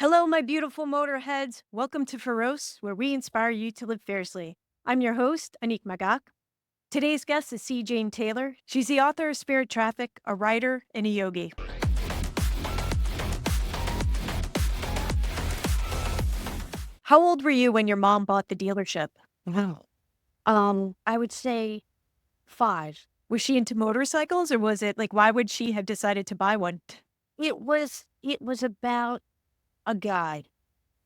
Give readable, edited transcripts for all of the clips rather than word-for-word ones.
Hello, my beautiful motorheads. Welcome to Féroce, where we inspire you to live fiercely. I'm your host, Annick. Today's guest is C. Jane Taylor. She's the author of Spirit Traffic, a writer, and a yogi. How old were you when your mom bought the dealership? Wow. I would say 5. Was she into motorcycles, or was it like, why would she have decided to buy one? It was about a guy.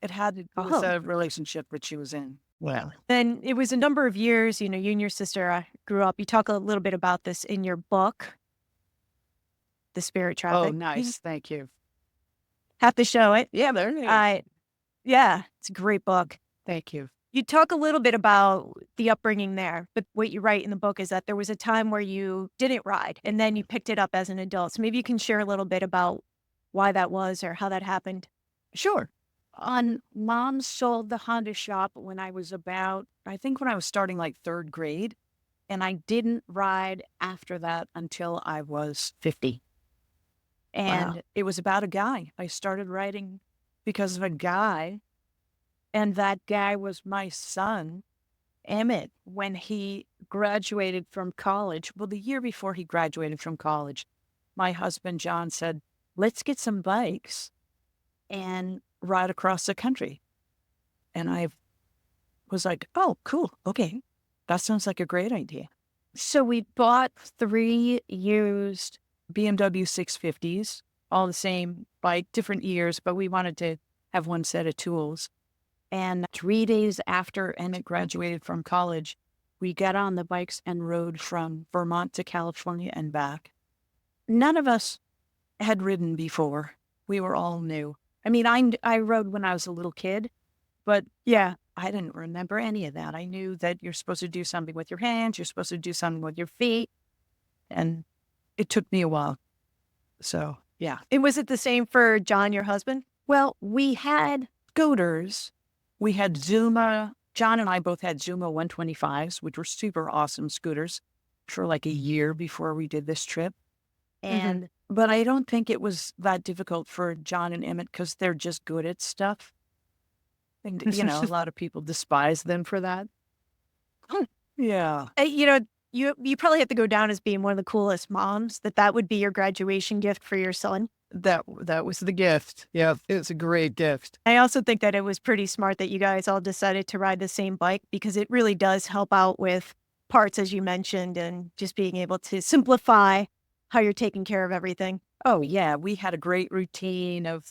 It had to do with Oh, a relationship that she was in. Well, then it was a number of years, you and your sister grew up. You talk a little bit about this in your book, The Spirit oh, Traffic. nice. Thank you. Have to show it. Yeah, there it is. Yeah, it's a great book. Thank you. You talk a little bit about the upbringing there, but what you write in the book is that there was a time where you didn't ride and then you picked it up as an adult. So maybe you can share a little bit about why that was or how that happened. Sure. On Mom sold the Honda shop when I was when I was starting like 3rd grade. And I didn't ride after that until I was 50. Wow. And it was about a guy. I started writing because of a guy. And that guy was my son, Emmett, when he graduated from college. Well, the year before he graduated from college, my husband, John, said, let's get some bikes and ride across the country. And I was like, oh, cool. Okay. That sounds like a great idea. So we bought 3 used BMW 650s, all the same bike, different years, but we wanted to have one set of tools. And 3 days after Emmett graduated from college, we got on the bikes and rode from Vermont to California and back. None of us had ridden before. We were all new. I mean, I rode when I was a little kid, but Yeah. I didn't remember any of that. I knew that you're supposed to do something with your hands, you're supposed to do something with your feet, and it took me a while. So, yeah. And was it the same for John, your husband? Well, we had scooters. We had Zuma. John and I both had Zuma 125s, which were super awesome scooters for like a year before we did this trip. But I don't think it was that difficult for John and Emmett because they're just good at stuff. And, a lot of people despise them for that. Yeah. You probably have to go down as being one of the coolest moms, that would be your graduation gift for your son. That was the gift. Yeah, it's a great gift. I also think that it was pretty smart that you guys all decided to ride the same bike because it really does help out with parts, as you mentioned, and just being able to simplify how you're taking care of everything. Oh, yeah. We had a great routine of,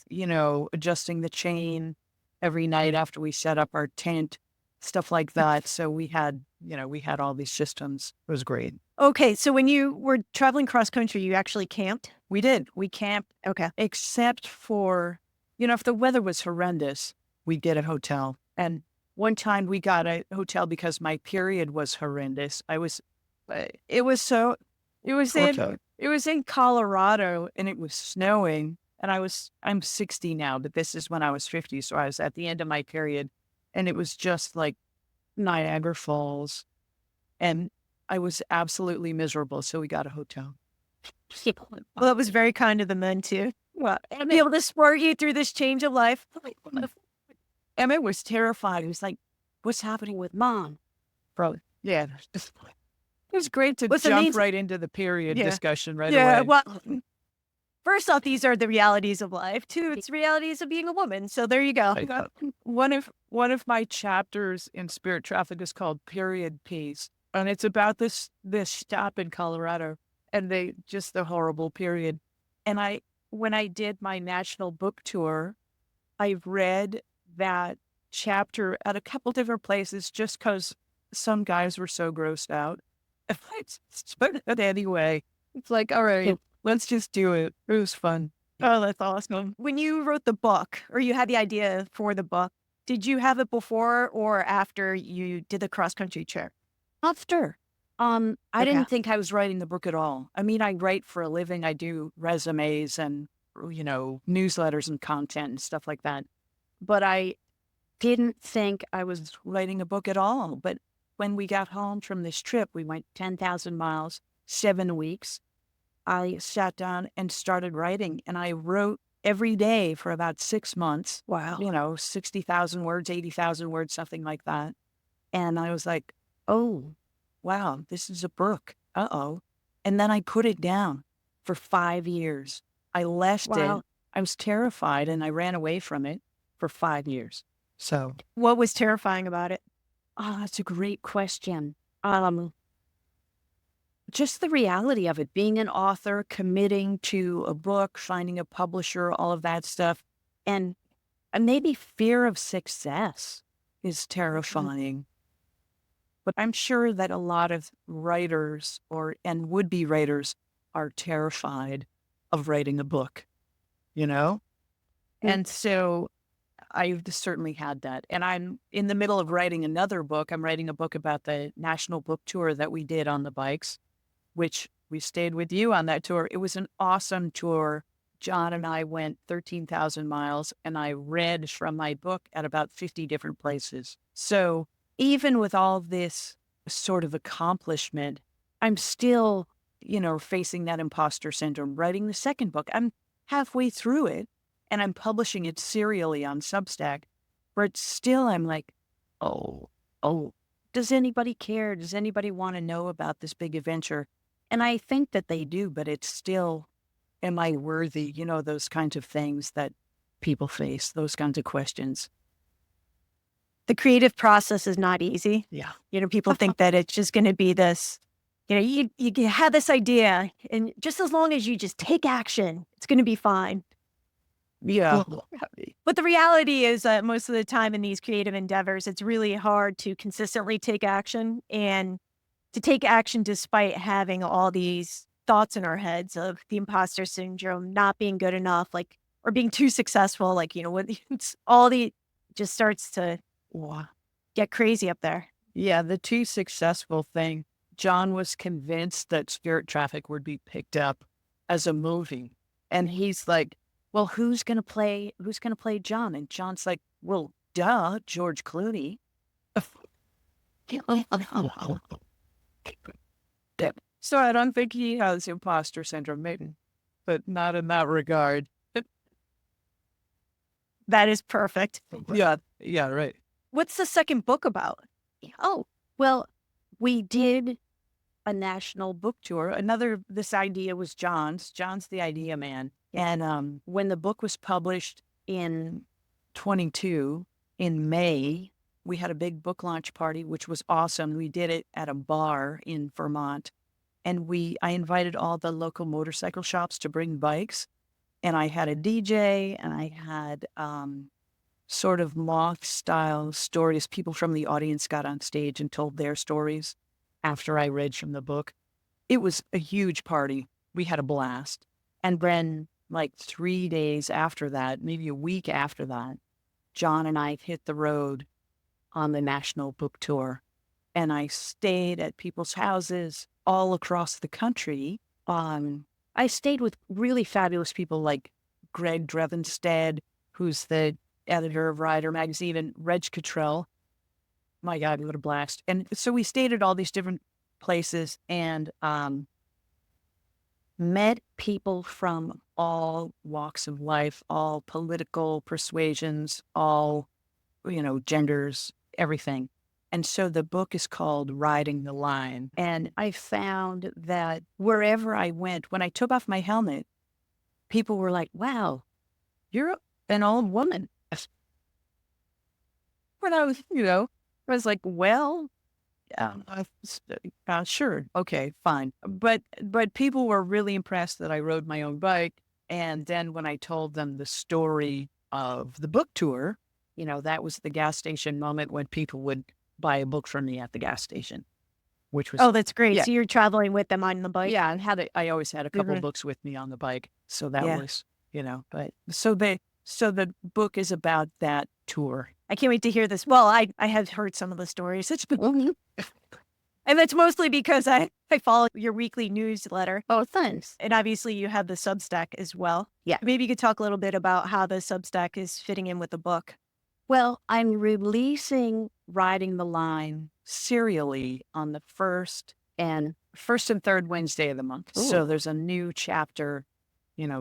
adjusting the chain every night after we set up our tent, stuff like that. So we had all these systems. It was great. Okay, so when you were traveling cross country, you actually camped? We did. We camped, Okay. except for, if the weather was horrendous, we'd get a hotel. And one time we got a hotel because my period was horrendous. It was so, it was in, Okay. it was in Colorado and it was snowing. And I'm 60 now, but this is when I was 50. So I was at the end of my period and it was just like Niagara Falls. And I was absolutely miserable. So we got a hotel. Well, that was very kind of the men too. Well, Be able to support you through this change of life. Emmett was terrified. He was like, what's happening with Mom? Bro, yeah. It was great to What's the jump means- right into the period Yeah. discussion right Yeah, away. well, first off, these are the realities of life. Two, it's realities of being a woman. So there you go. One of my chapters in Spirit Traffic is called Period Piece. And it's about this stop in Colorado and the horrible period. And when I did my national book tour, I read that chapter at a couple different places just because some guys were so grossed out. But anyway, it's like, all right, let's just do it. It was fun. Oh, that's awesome. When you wrote the book or you had the idea for the book, did you have it before or after you did the cross country trip? After. I Okay. didn't think I was writing the book at all. I mean, I write for a living. I do resumes and, newsletters and content and stuff like that. But I didn't think I was writing a book at all. But when we got home from this trip, we went 10,000 miles, 7 weeks. I sat down and started writing, and I wrote every day for about 6 months, Wow. 60,000 words, 80,000 words, something like that. And I was like, oh, wow, this is a book. Uh-oh. And then I put it down for 5 years. I left it. Wow. I was terrified and I ran away from it for 5 years. So, What was terrifying about it? that's a great question. Um, just the reality of it, being an author, committing to a book, finding a publisher, all of that stuff. And maybe fear of success is Mhm. terrifying. But I'm sure that a lot of writers and would-be writers are terrified of writing a book, you know? Mm. And so I've certainly had that. And I'm in the middle of writing another book. I'm writing a book about the national book tour that we did on the bikes, which we stayed with you on that tour. It was an awesome tour. John and I went 13,000 miles and I read from my book at about 50 different places. So even with all this sort of accomplishment, I'm still, facing that imposter syndrome. Writing the second book, I'm halfway through it and I'm publishing it serially on Substack, but still I'm like, oh, oh, does anybody care? Does anybody want to know about this big adventure? And I think that they do, but it's still, am I worthy? Those kinds of things that people face, those kinds of questions. The creative process is not easy. Yeah. People think that it's just going to be this, you have this idea, and just as long as you just take action, it's going to be fine. Yeah. But the reality is that most of the time in these creative endeavors, it's really hard to consistently take action and to take action despite having all these thoughts in our heads of the imposter syndrome, not being good enough, like, or being too successful. Like, when it's all the just starts to Wow. get crazy up there. Yeah, the too successful thing. John was convinced that Spirit Traffic would be picked up as a movie. And he's like, well, who's gonna play John? And John's like, well, duh, George Clooney. So I don't think he has imposter syndrome, maybe, but not in that regard. That is perfect. Yeah, yeah, right. What's the second book about? Oh, well, we did a national book tour. This idea was John's. John's the idea man. And when the book was published in 22, in May, we had a big book launch party, which was awesome. We did it at a bar in Vermont. And I invited all the local motorcycle shops to bring bikes. And I had a DJ and I had sort of moth style stories. People from the audience got on stage and told their stories after I read from the book. It was a huge party. We had a blast. And then, like 3 days after that, maybe a week after that, John and I hit the road on the national book tour. And I stayed at people's houses all across the country. I stayed with really fabulous people like Greg Drevenstead, who's the editor of Rider magazine, and Reg Cottrell. My God, what a blast. And so we stayed at all these different places and met people from all walks of life, all political persuasions, all, genders, everything. And so the book is called Riding the Line. And I found that wherever I went, when I took off my helmet, people were like, wow, you're an old woman. When I was like, well, sure. Okay, fine. But people were really impressed that I rode my own bike. And then when I told them the story of the book tour, that was the gas station moment when people would buy a book from me at the gas station, which was, Oh, that's great. yeah, So you're traveling with them on the bike? yeah. And I always had a couple Mhm. books with me on the bike. So that Yeah. was, but so the book is about that tour. I can't wait to hear this. Well, I have heard some of the stories. And that's mostly because I follow your weekly newsletter. Oh, thanks. And obviously you have the Substack as well. Yeah. Maybe you could talk a little bit about how the Substack is fitting in with the book. Well, I'm releasing Riding the Line serially on the first and third Wednesday of the month. Ooh. So there's a new chapter,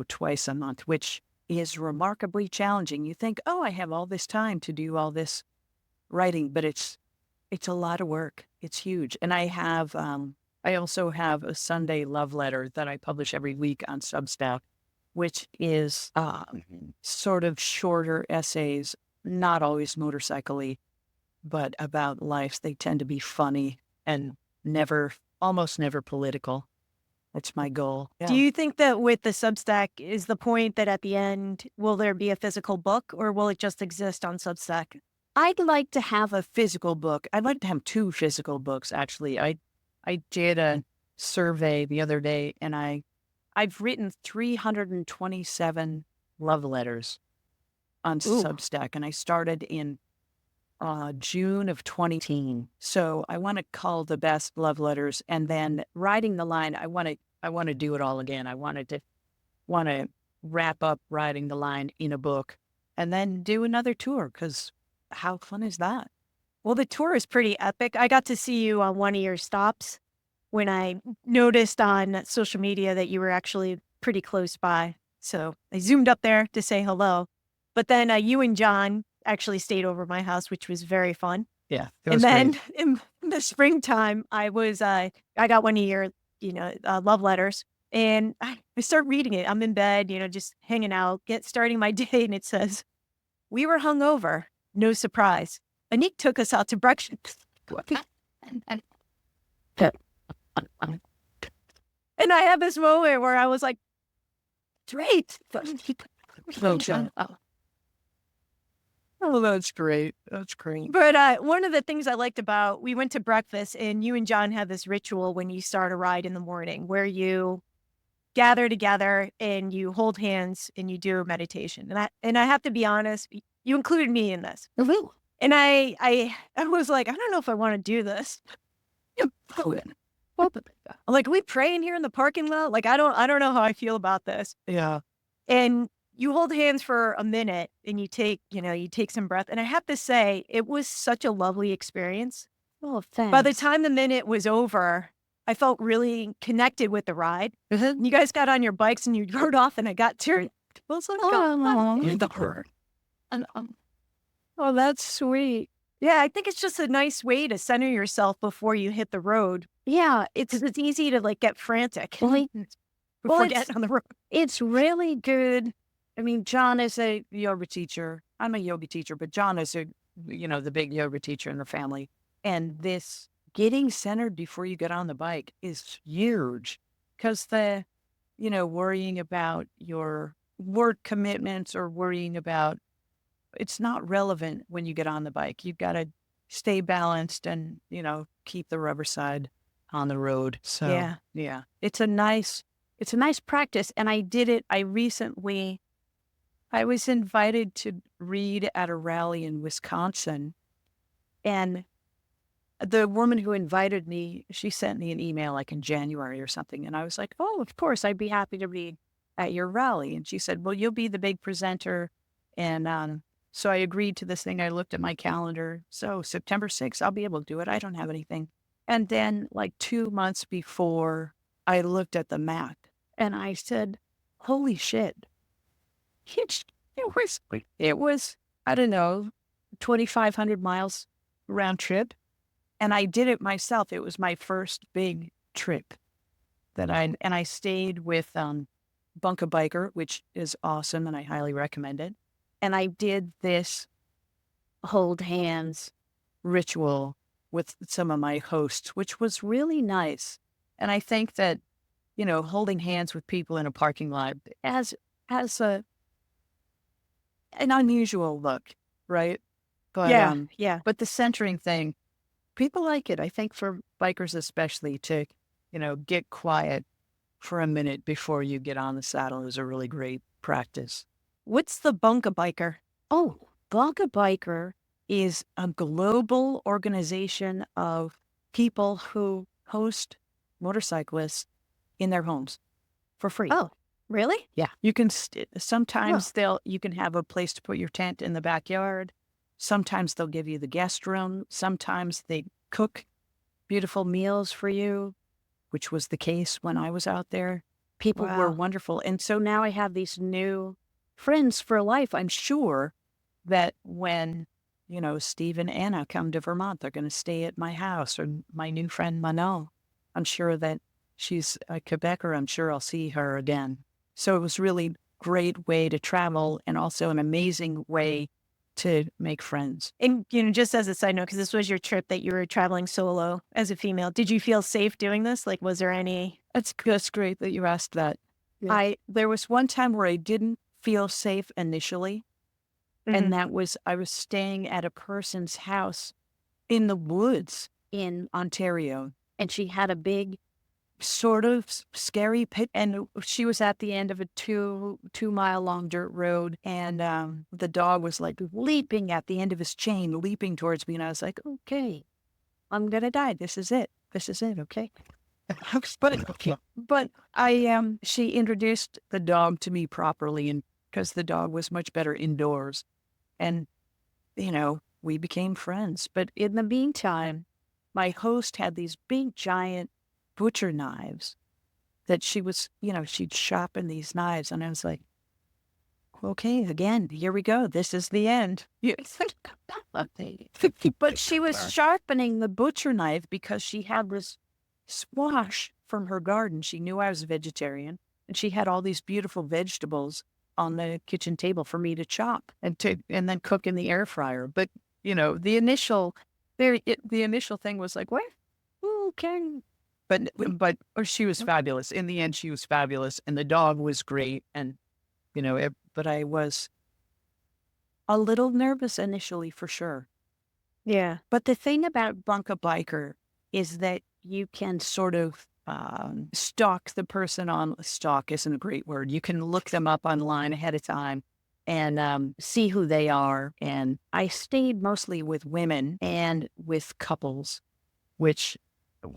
twice a month, which is remarkably challenging. You think, oh, I have all this time to do all this writing, but it's a lot of work. It's huge. And I also have a Sunday love letter that I publish every week on Substack, which is sort of shorter essays, not always motorcycle-y, but about life. They tend to be funny and almost never political. That's my goal. Do Yeah. you think that with the Substack is the point that at the end, will there be a physical book or will it just exist on Substack? I'd like to have a physical book. I'd like to have 2 physical books, actually. I did a survey the other day, and I've written 327 love letters on Ooh. Substack, and I started in June of 2018. So I want to call the best love letters, and then writing the line. I want to do it all again. I want to wrap up writing the line in a book, and then do another tour, because how fun is that? Well, the tour is pretty epic. I got to see you on one of your stops when I noticed on social media that you were actually pretty close by. So I zoomed up there to say hello. But then you and John actually stayed over my house, which was very fun. Yeah, it And was then great. in the springtime, I got one of your, love letters, and I start reading it. I'm in bed, just hanging out, starting my day, and it says, "We were hungover, no surprise. Annick took us out to breakfast." And I had this moment where I was like, "Great." Oh, John. Oh, that's great. That's great. But one of the things I liked about we went to breakfast, and you and John had this ritual when you start a ride in the morning where you gather together and you hold hands and you do a meditation. And I have to be honest, you included me in this. Woo. And I was like, I don't know if I want to do this. I'm like, "Can we pray in here in the parking lot?" Like, I don't know how I feel about this. Yeah. And you hold hands for a minute and you take some breath. And I have to say, it was such a lovely experience. Oh, By the thanks. time the minute was over, I felt really connected with the ride. Mhm. You guys got on your bikes and you rode off, and I got teary. I was like, Oh, "Oh." the hurt. And, oh, that's sweet. Yeah, I think it's just a nice way to center yourself before you hit the road. Yeah, 'Cause it's easy to like get frantic well, before it's getting on the road. it's really good. I mean, John is a yoga teacher. I'm a yoga teacher, but John is the big yoga teacher in the family. And this getting centered before you get on the bike is huge, because worrying about your work commitments or worrying about it's not relevant when you get on the bike. You've got to stay balanced and, keep the rubber side on the road. So, Yeah. yeah, it's a nice practice. And I did it. I was invited to read at a rally in Wisconsin, and the woman who invited me, she sent me an email like in January or something. And I was like, oh, of course, I'd be happy to read at your rally. And she said, well, you'll be the big presenter. And so I agreed to this thing. I looked at my calendar. So September 6th, I'll be able to do it. I don't have anything. And then like 2 months before, I looked at the map and I said, holy shit. It was, I don't know, 2,500 miles round trip. And I did it myself. It was my first big trip and I stayed with Bunka Biker, which is awesome, and I highly recommend it. And I did this hold hands ritual with some of my hosts, which was really nice. And I think that, holding hands with people in a parking lot has an unusual look, right? But Yeah. Yeah. but the centering thing, people like it. I think for bikers especially to, get quiet for a minute before you get on the saddle is a really great practice. What's the Bunka Biker? Oh, Bunka Biker is a global organization of people who host motorcyclists in their homes for free. Oh, really? Yeah, you can sometimes you can have a place to put your tent in the backyard. Sometimes they'll give you the guest room. Sometimes they cook beautiful meals for you, which was the case when I was out there. People were Wow. wonderful. And so now I have these new friends for life. I'm sure that when, Steve and Anna come to Vermont, they're going to stay at my house, or my new friend Manon. I'm sure that she's a Quebecer. I'm sure I'll see her again. So it was really great way to travel, and also an amazing way to make friends. And, just as a side note, because this was your trip that you were traveling solo as a female, did you feel safe doing this? Like, was there any? That's great that you asked that. Yeah. There was one time where I didn't feel safe initially, and that was I was staying at a person's house in the woods in Ontario, and she had a big sort of scary pit, and she was at the end of a 2 mile long dirt road, and the dog was like leaping at the end of his chain, leaping towards me, and I was like, okay, I'm gonna die. This is it. Okay. But she introduced the dog to me properly, and because the dog was much better indoors, and we became friends. But in the meantime, my host had these big giant butcher knives that she'd sharpen these knives, and I was like, okay, again, here we go. This is the end. But she was sharpening the butcher knife because she had this squash from her garden. She knew I was a vegetarian, and she had all these beautiful vegetables on the kitchen table for me to chop and then cook in the air fryer. But the initial thing was like, what? Okay. But she was fabulous. In the end, she was fabulous, and the dog was great. And but I was a little nervous initially, for sure. Yeah. But the thing about Bunka Biker is that you can sort of stalk the person on. Stalk isn't a great word. You can look them up online ahead of time and see who they are. And I stayed mostly with women and with couples, which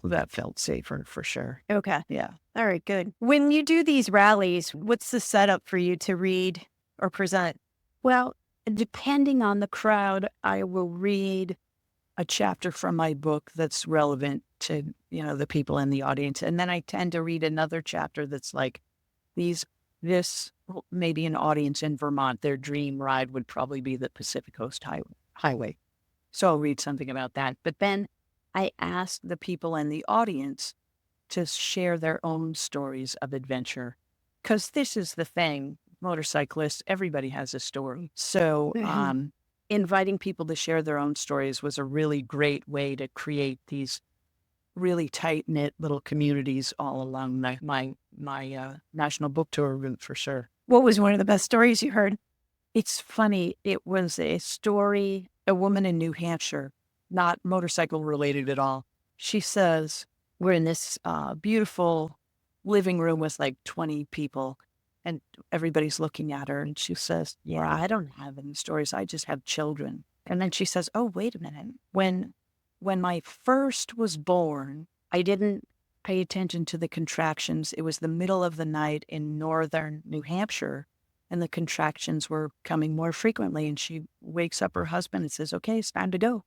that felt safer for sure. Okay. Yeah. All right, good. When you do these rallies, what's the setup for you to read or present? Well, depending on the crowd, I will read a chapter from my book that's relevant to, the people in the audience. And then I tend to read another chapter that's like, this maybe an audience in Vermont, their dream ride would probably be the Pacific Coast Highway. So I'll read something about that. But then I ask the people in the audience to share their own stories of adventure. Because this is the thing, motorcyclists, everybody has a story. So inviting people to share their own stories was a really great way to create these really tight-knit little communities all along my national book tour route, for sure. What was one of the best stories you heard? It's funny. It was a story, a woman in New Hampshire, not motorcycle related at all. She says, we're in this beautiful living room with like 20 people, and everybody's looking at her, and she says, yeah, I don't have any stories. I just have children. And then she says, oh, wait a minute. When my first was born, I didn't pay attention to the contractions. It was the middle of the night in northern New Hampshire, and the contractions were coming more frequently. And she wakes up her husband and says, okay, it's time to go.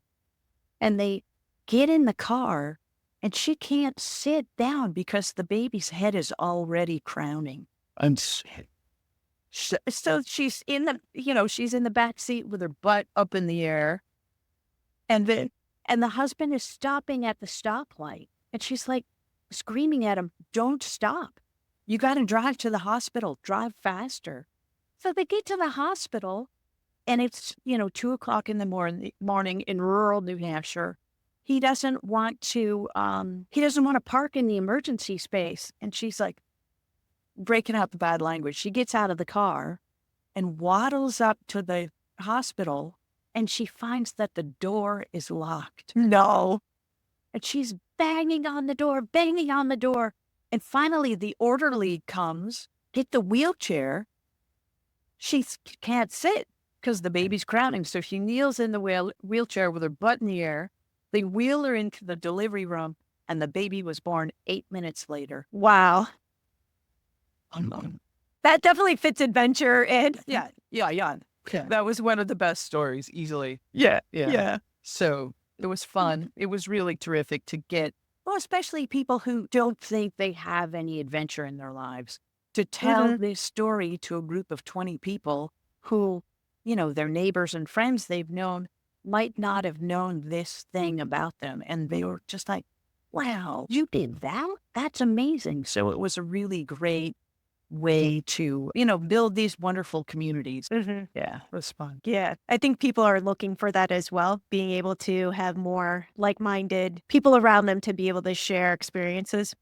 And they get in the car, and she can't sit down because the baby's head is already crowning. So she's in the back seat with her butt up in the air. And the husband is stopping at the stoplight. And she's like screaming at him, don't stop. You got to drive to the hospital. Drive faster. So they get to the hospital, and it's, 2:00 in the morning in rural New Hampshire. He doesn't want to park in the emergency space. And she's like breaking out the bad language. She gets out of the car and waddles up to the hospital, and she finds that the door is locked. No. And she's banging on the door. And finally the orderly comes, get the wheelchair. She can't sit because the baby's crowding. So she kneels in the wheelchair with her butt in the air. They wheel her into the delivery room, and the baby was born 8 minutes later. Wow. That definitely fits adventure. And Yeah. That was one of the best stories, easily. Yeah. So it was fun. It was really terrific to get, well, especially people who don't think they have any adventure in their lives, to tell this story to a group of 20 people who, their neighbors and friends they've known might not have known this thing about them. And they were just like, wow, you did that? That's amazing. So it was a really great way to, build these wonderful communities. Yeah, it was fun. Yeah, I think people are looking for that as well, being able to have more like-minded people around them to be able to share experiences.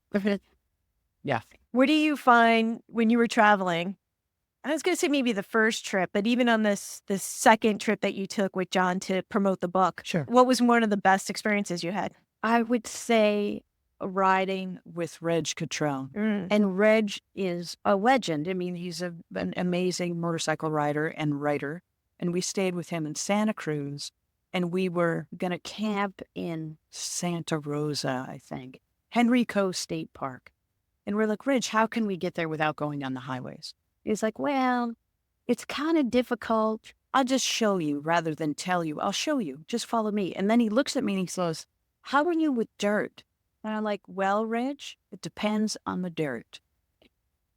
Yeah. Where do you find when you were traveling? I was going to say maybe the first trip, but even on this second trip that you took with John to promote the book, Sure. what was one of the best experiences you had? I would say riding with Reg Catrone. Mm. And Reg is a legend. I mean, he's an amazing motorcycle rider and writer. And we stayed with him in Santa Cruz. And we were going to camp in Santa Rosa, I think, Henrico State Park. And we're like, Reg, how can we get there without going on the highways? He's like, well, it's kind of difficult. I'll just show you rather than tell you. I'll show you. Just follow me. And then he looks at me and he says, how are you with dirt? And I'm like, well, Reg, it depends on the dirt.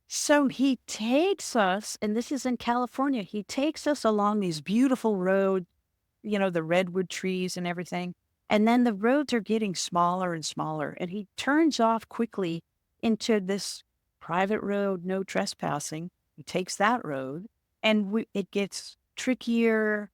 So he takes us, and this is in California, he takes us along these beautiful roads, the redwood trees and everything. And then the roads are getting smaller and smaller. And he turns off quickly into this private road, no trespassing. He takes that road, and it gets trickier,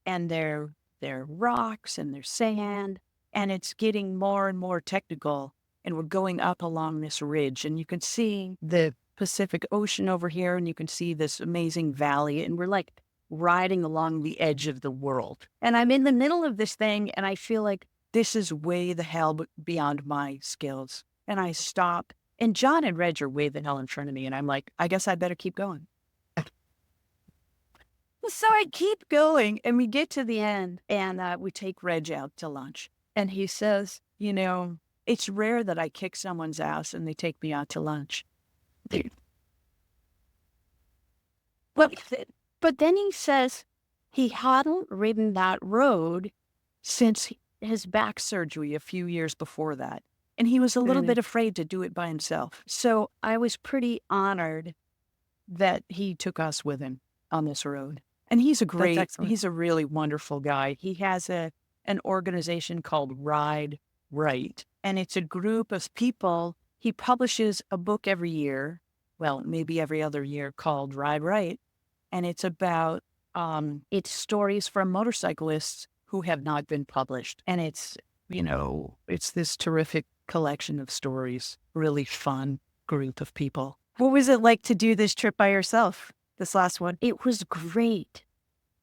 and there are rocks and there's sand. And it's getting more and more technical. And we're going up along this ridge. And you can see the Pacific Ocean over here. And you can see this amazing valley. And we're like riding along the edge of the world. And I'm in the middle of this thing. And I feel like this is way the hell beyond my skills. And I stop. And John and Reg are way the hell in front of me. And I'm like, I guess I better keep going. So I keep going. And we get to the end. And we take Reg out to lunch. And he says, it's rare that I kick someone's ass and they take me out to lunch. But then he says he hadn't ridden that road since his back surgery a few years before that. And he was a little bit afraid to do it by himself. So I was pretty honored that he took us with him on this road. And he's a really wonderful guy. He has an organization called Ride Right. And it's a group of people. He publishes a book every year, well, maybe every other year, called Ride Right. And it's about, it's stories from motorcyclists who have not been published. And it's this terrific collection of stories, really fun group of people. What was it like to do this trip by yourself, this last one? It was great.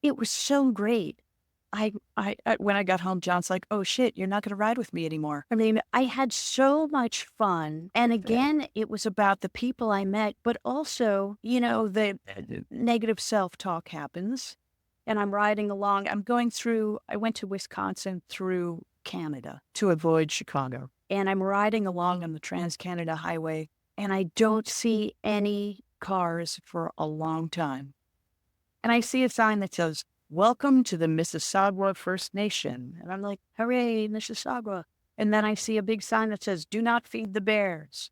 It was so great. When I got home, John's like, oh shit, you're not going to ride with me anymore. I mean, I had so much fun. And again, it was about the people I met, but also, the negative self-talk happens. And I'm riding along. I went to Wisconsin through Canada to avoid Chicago. And I'm riding along on the Trans-Canada Highway, and I don't see any cars for a long time. And I see a sign that says, welcome to the Mississauga First Nation. And I'm like, hooray, Mississauga. And then I see a big sign that says, do not feed the bears.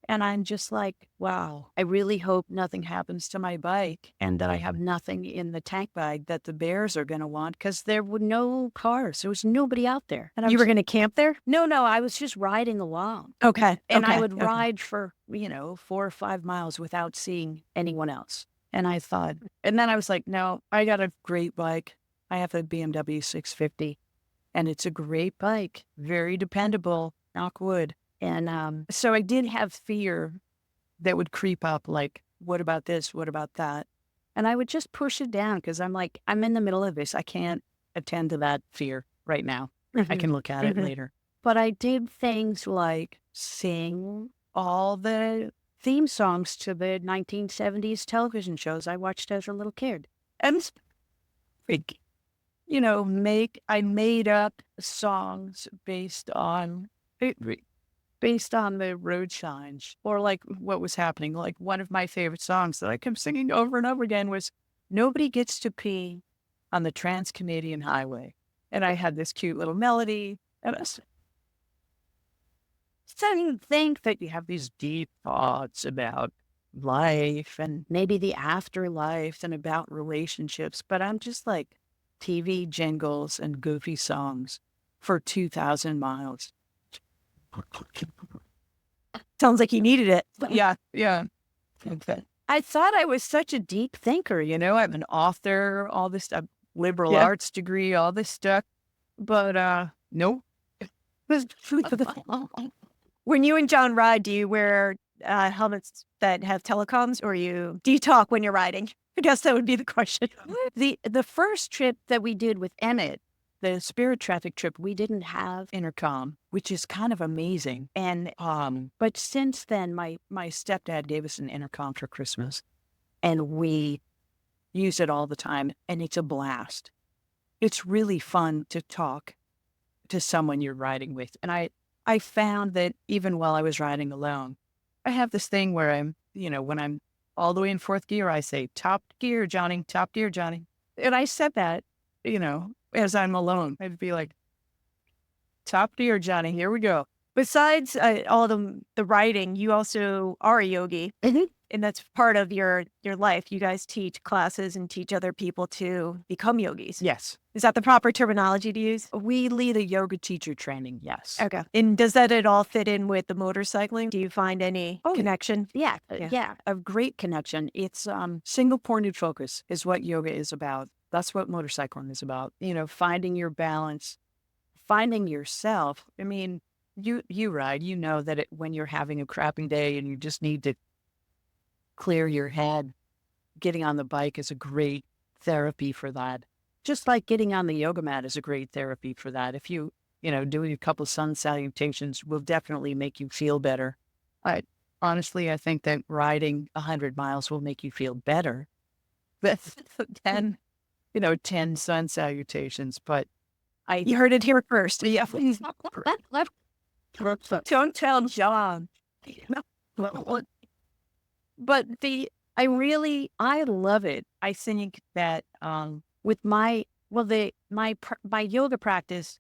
And I'm just like, wow, I really hope nothing happens to my bike and that I have nothing in the tank bag that the bears are going to want, because there were no cars. There was nobody out there. And You were going to camp there? No, I was just riding along. Okay. And I would ride for, 4 or 5 miles without seeing anyone else. And I thought, and then I was like, no, I got a great bike. I have a BMW 650, and it's a great bike, very dependable, knock wood. And so I did have fear that would creep up, like, what about this? What about that? And I would just push it down because I'm like, I'm in the middle of this. I can't attend to that fear right now. I can look at it later. But I did things like sing all the theme songs to the 1970s television shows I watched as a little kid. And, I made up songs based on the road signs or like what was happening. Like one of my favorite songs that I kept singing over and over again was Nobody Gets to Pee on the Trans-Canadian Highway. And I had this cute little melody. And I was, so you think that you have these deep thoughts about life and maybe the afterlife and about relationships, but I'm just like TV jingles and goofy songs for 2,000 miles. Sounds like you needed it. Yeah, yeah. Okay. I thought I was such a deep thinker, I'm an author, all this stuff, liberal Yeah. arts degree, all this stuff, but nope. When you and John ride, do you wear helmets that have telecoms, or do you talk when you're riding? I guess that would be the question. The first trip that we did with Emmett, the spirit traffic trip, we didn't have intercom, which is kind of amazing. And but since then, my stepdad gave us an intercom for Christmas, and we use it all the time, and it's a blast. It's really fun to talk to someone you're riding with, and I found that even while I was riding alone, I have this thing where when I'm all the way in fourth gear, I say, top gear, Johnny, top gear, Johnny. And I said that, as I'm alone. I'd be like, top gear, Johnny, here we go. Besides all the writing, you also are a yogi, and that's part of your life. You guys teach classes and teach other people to become yogis. Yes. Is that the proper terminology to use? We lead a yoga teacher training, yes. Okay. And does that at all fit in with the motorcycling? Do you find any connection? Yeah, a great connection. It's single-pointed focus is what yoga is about. That's what motorcycling is about. Finding your balance, finding yourself. I mean, you ride, that when you're having a crappy day and you just need to clear your head, getting on the bike is a great therapy for that. Just like getting on the yoga mat is a great therapy for that. If doing a couple sun salutations will definitely make you feel better. Honestly, I think that riding 100 miles will make you feel better. That's 10 sun salutations, but You heard it here first. yeah, Don't tell John. but I love it. I think that with my yoga practice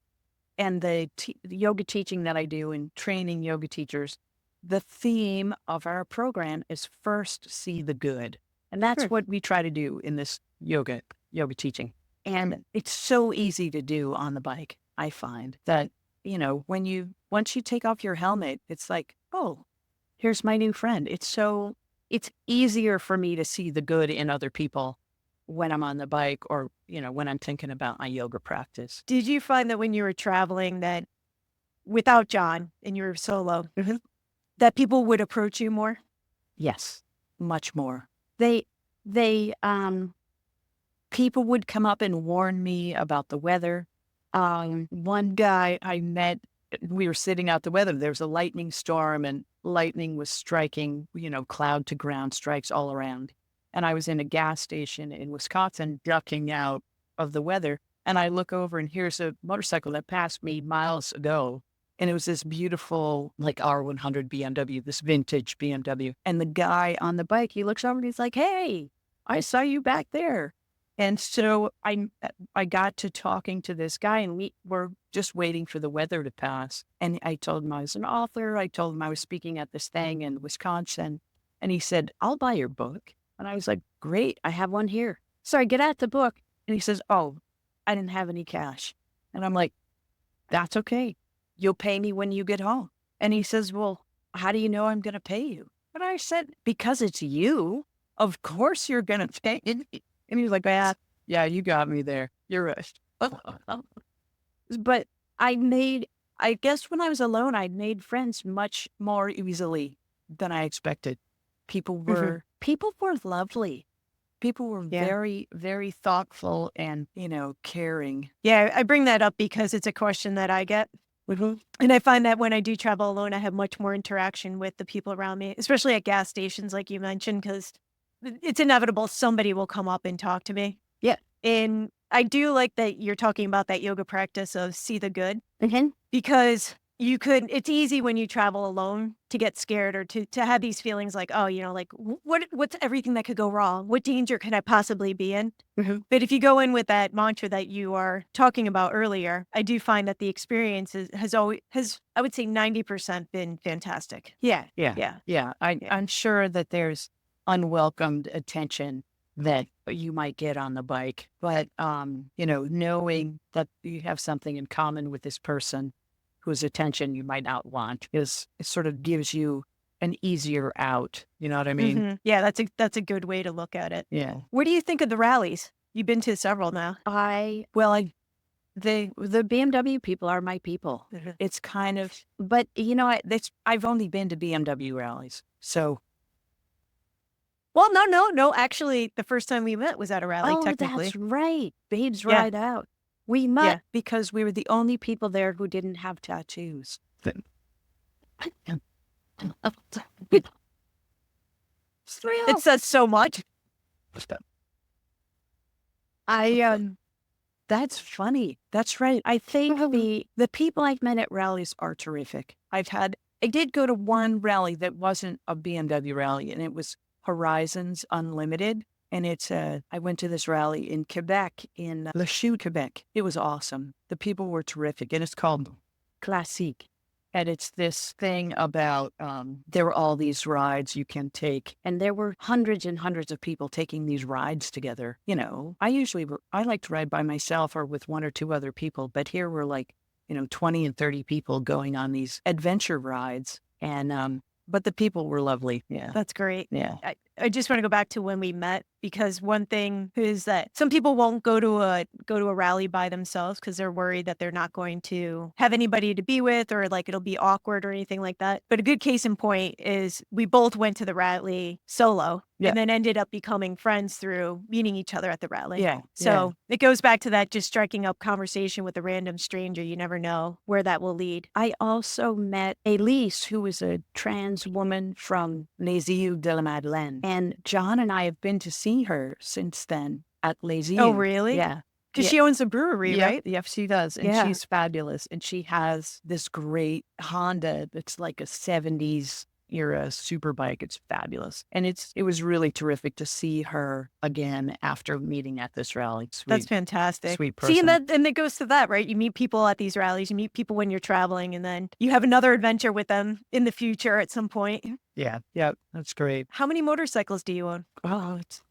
and the yoga teaching that I do and training yoga teachers, the theme of our program is first see the good. And that's what we try to do in this yoga teaching. And it's so easy to do on the bike. I find that, once you take off your helmet, it's like, oh, here's my new friend. It's easier for me to see the good in other people when I'm on the bike or, when I'm thinking about my yoga practice. Did you find that when you were traveling that without John and you were solo, that people would approach you more? Yes, much more. People would come up and warn me about the weather. One guy I met, we were sitting out the weather. There was a lightning storm and lightning was striking, cloud to ground strikes all around. And I was in a gas station in Wisconsin ducking out of the weather. And I look over and here's a motorcycle that passed me miles ago. And it was this beautiful, like R100 BMW, this vintage BMW. And the guy on the bike, he looks over and he's like, hey, I saw you back there. And so I got to talking to this guy and we were just waiting for the weather to pass. And I told him I was an author. I told him I was speaking at this thing in Wisconsin. And he said, I'll buy your book. And I was like, great, I have one here. So I get out the book and he says, oh, I didn't have any cash. And I'm like, that's okay. You'll pay me when you get home. And he says, well, how do you know I'm going to pay you? And I said, because it's you. Of course you're going to pay me. And he was like, yeah, you got me there. You're right. But I guess when I was alone, I made friends much more easily than I expected. People were lovely. People were very, very thoughtful and, caring. Yeah, I bring that up because it's a question that I get. And I find that when I do travel alone, I have much more interaction with the people around me, especially at gas stations, like you mentioned, because it's inevitable somebody will come up and talk to me. Yeah. And I do like that you're talking about that yoga practice of see the good, because it's easy when you travel alone to get scared or to have these feelings like, oh, like what's everything that could go wrong? What danger could I possibly be in? But if you go in with that mantra that you are talking about earlier, I do find that the experience has I would say 90% been fantastic. Yeah. I'm sure that there's unwelcomed attention that you might get on the bike. But, knowing that you have something in common with this person whose attention you might not want it sort of gives you an easier out. You know what I mean? Yeah, that's a good way to look at it. Yeah. What do you think of the rallies? You've been to several now. The BMW people are my people. It's kind of, but I've only been to BMW rallies. So, Well, no. Actually, the first time we met was at a rally, technically. that's right. Babes Yeah. Ride Out. We met because we were the only people there who didn't have tattoos. It says so much. That's funny. That's right. I think the people I've met at rallies are terrific. I did go to one rally that wasn't a BMW rally, and it was Horizons Unlimited. And I went to this rally in Quebec, in Lachute, Quebec. It was awesome. The people were terrific, and it's called Classique. And it's this thing about, there were all these rides you can take. And there were hundreds and hundreds of people taking these rides together. I like to ride by myself or with one or two other people. But here we're like, 20 and 30 people going on these adventure rides. And, but the people were lovely. Yeah. That's great. Yeah. I just want to go back to when we met, because one thing is that some people won't go to a rally by themselves because they're worried that they're not going to have anybody to be with, or like it'll be awkward or anything like that. But a good case in point is we both went to the rally solo and then ended up becoming friends through meeting each other at the rally. Yeah. So it goes back to that, just striking up conversation with a random stranger. You never know where that will lead. I also met Elise, who is a trans woman from Les Îles de la Madeleine. And John and I have been to see her since then at Les Îles. Oh, really? Yeah. Because she owns a brewery, right? Yep, she does. And she's fabulous. And she has this great Honda that's like a 70s era super bike. It's fabulous. And it was really terrific to see her again after meeting at this rally. That's fantastic. Sweet person. See, and it goes to that, right? You meet people at these rallies, you meet people when you're traveling, and then you have another adventure with them in the future at some point. Yeah, that's great. How many motorcycles do you own? Oh, it's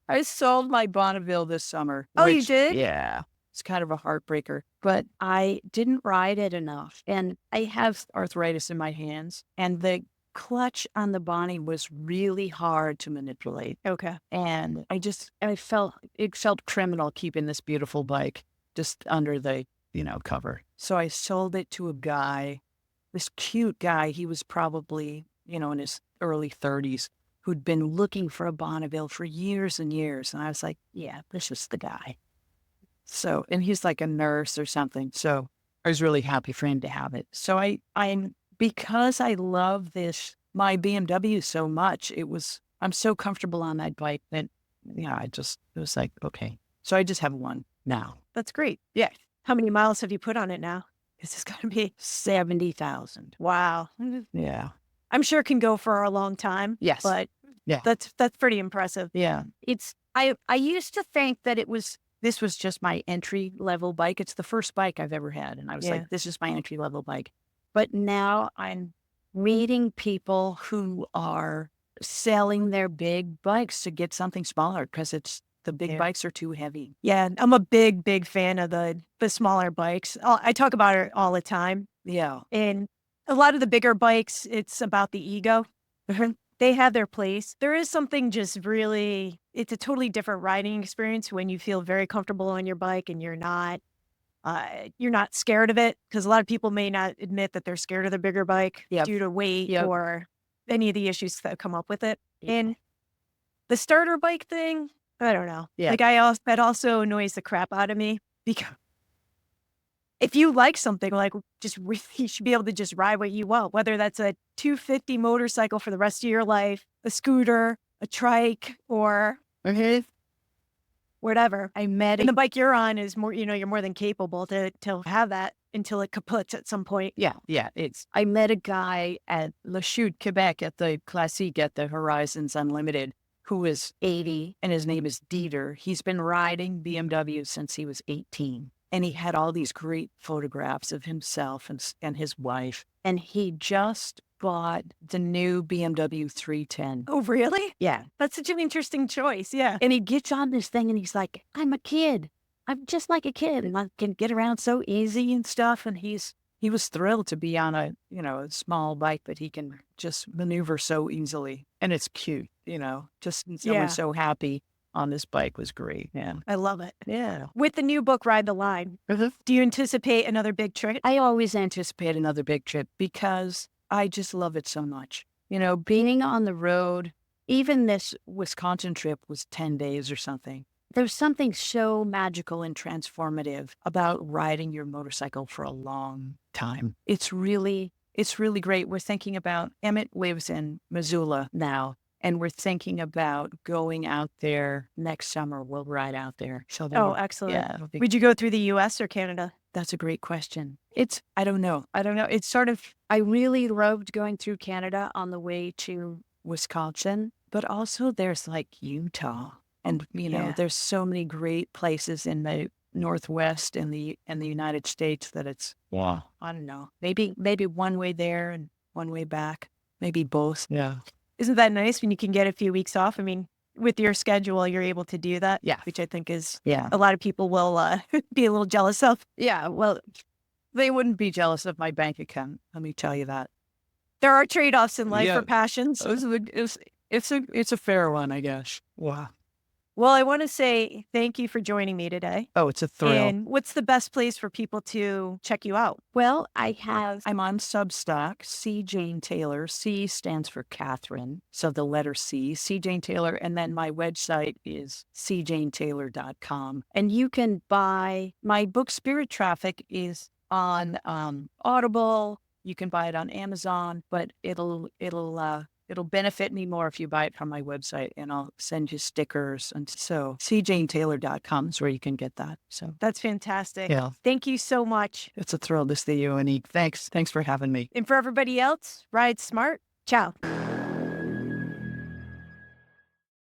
I sold my Bonneville this summer. Oh, you did? Yeah. It's kind of a heartbreaker, but I didn't ride it enough. And I have arthritis in my hands, and the clutch on the Bonnie was really hard to manipulate. Okay. And it felt criminal keeping this beautiful bike just under the, cover. So I sold it to a guy, this cute guy. He was probably, in his early 30s, who'd been looking for a Bonneville for years and years. And I was like, yeah, this is the guy. So, and he's like a nurse or something. So I was really happy for him to have it. So because I love my BMW so much, I'm so comfortable on that bike that, it was like, okay. So I just have one now. That's great. Yeah. How many miles have you put on it now? Is this going to be 70,000. Wow. Yeah. I'm sure it can go for a long time. Yes. But that's pretty impressive. Yeah. I used to think that this was just my entry level bike. It's the first bike I've ever had. And I was like, this is my entry level bike. But now I'm meeting people who are selling their big bikes to get something smaller because the big bikes are too heavy. Yeah. I'm a big, big fan of the smaller bikes. I talk about it all the time. Yeah. And a lot of the bigger bikes, it's about the ego. They have their place. There is something it's a totally different riding experience when you feel very comfortable on your bike and you're not scared of it, because a lot of people may not admit that they're scared of the bigger bike due to weight or any of the issues that come up with it. And the starter bike thing, I don't know. Yeah. Like that also annoys the crap out of me, because if you like something, like, just really, you should be able to just ride what you want, whether that's a 250 motorcycle for the rest of your life, a scooter, a trike, or whatever. And the bike you're on is more, you're more than capable to have that until it kaputs at some point. Yeah. I met a guy at Lachute, Quebec at the Classique at the Horizons Unlimited who is 80, and his name is Dieter. He's been riding BMW since he was 18. And he had all these great photographs of himself and his wife. And he just bought the new BMW 310. Oh, really? Yeah. That's such an interesting choice. Yeah. And he gets on this thing and he's like, I'm a kid. I'm just like a kid and I can get around so easy and stuff. And he was thrilled to be on a small bike that he can just maneuver so easily. And it's cute, just someone so happy on this bike was great. Yeah. I love it. Yeah. With the new book, Ride the Line, do you anticipate another big trip? I always anticipate another big trip because I just love it so much. Being on the road, even this Wisconsin trip was 10 days or something. There's something so magical and transformative about riding your motorcycle for a long time. It's really great. We're thinking about, Emmett lives in Missoula now, and we're thinking about going out there next summer. We'll ride out there. So Excellent. Yeah. Would you go through the U.S. or Canada? That's a great question. I don't know. It's sort of, I really loved going through Canada on the way to Wisconsin, but also there's like Utah. And, there's so many great places in the Northwest and the United States that it's, I don't know, maybe one way there and one way back, maybe both. Yeah. Isn't that nice when you can get a few weeks off? I mean, with your schedule, you're able to do that. Yeah. Which I think is, a lot of people will be a little jealous of. Yeah. Well, they wouldn't be jealous of my bank account. Let me tell you that. There are trade-offs in life for passions. It's a fair one, I guess. Wow. Well, I want to say thank you for joining me today. Oh, it's a thrill. And what's the best place for people to check you out? Well, I'm on Substack, C. Jane Taylor. C stands for Catherine. So the letter C Jane Taylor. And then my website is cjanetaylor.com. And you can buy my book, Spirit Traffic, is on Audible. You can buy it on Amazon, but it'll benefit me more if you buy it from my website, and I'll send you stickers. And so cjanetaylor.com is where you can get that. So that's fantastic. Yeah. Thank you so much. It's a thrill to see you, Annick. Thanks for having me. And for everybody else, ride smart. Ciao.